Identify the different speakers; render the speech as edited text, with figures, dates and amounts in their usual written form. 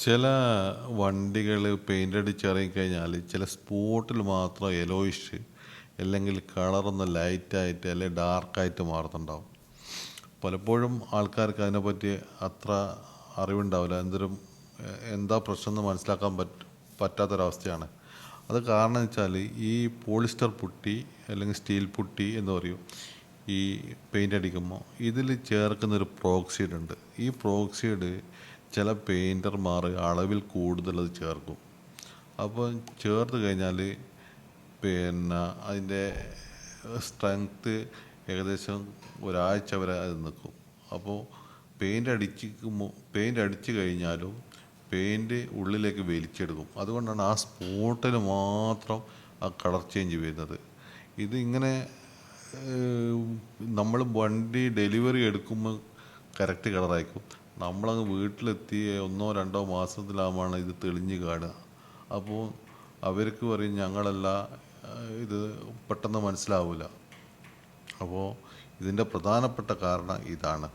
Speaker 1: ചില വണ്ടികൾ പെയിൻ്റ് അടിച്ചിറങ്ങിക്കഴിഞ്ഞാൽ ചില സ്പോട്ടിൽ മാത്രം യെലോയിഷ് അല്ലെങ്കിൽ കളറൊന്ന് ലൈറ്റായിട്ട് അല്ലെങ്കിൽ ഡാർക്കായിട്ട് മാറുന്നുണ്ടാവും. പലപ്പോഴും ആൾക്കാർക്ക് അതിനെപ്പറ്റി അത്ര അറിവുണ്ടാവില്ല. എന്താ പ്രശ്നം എന്ന് മനസ്സിലാക്കാൻ പറ്റാത്തൊരവസ്ഥയാണ്. അത് കാരണം എന്ന് വെച്ചാൽ ഈ പോളിസ്റ്റർ പുട്ടി അല്ലെങ്കിൽ സ്റ്റീൽ പുട്ടി എന്ന് പറയും. ഈ പെയിൻ്റ് അടിക്കുമ്പോൾ ഇതിൽ ചേർക്കുന്നൊരു പ്രോക്സൈഡ് ഉണ്ട്. ഈ പ്രോക്സൈഡ് ചില പെയിൻറ്റർമാർ അളവിൽ കൂടുതൽ അത് ചേർക്കും. അപ്പോൾ ചേർത്ത് കഴിഞ്ഞാൽ അതിൻ്റെ സ്ട്രെങ്ത്ത് ഏകദേശം ഒരാഴ്ച വരെ അത് നിൽക്കും. അപ്പോൾ പെയിൻ്റ് അടിച്ച് കഴിഞ്ഞാലും പെയിൻറ്റ് ഉള്ളിലേക്ക് വലിച്ചെടുക്കും. അതുകൊണ്ടാണ് ആ സ്പോട്ടിൽ മാത്രം ആ കളർ ചേഞ്ച് വരുന്നത്. ഇതിങ്ങനെ നമ്മൾ വണ്ടി ഡെലിവറി എടുക്കുമ്പോൾ കറക്റ്റ് കളറായിരിക്കും. നമ്മളങ്ങ് വീട്ടിലെത്തി 1-2 മാസത്തിലാകുമ്പോഴാണ് ഇത് തെളിഞ്ഞ് കാണുക. അപ്പോൾ അവർക്ക് പറയും ഞങ്ങളല്ല, ഇത് പെട്ടെന്ന് മനസ്സിലാവില്ല. അപ്പോൾ ഇതിൻ്റെ പ്രധാനപ്പെട്ട കാരണം ഇതാണ്.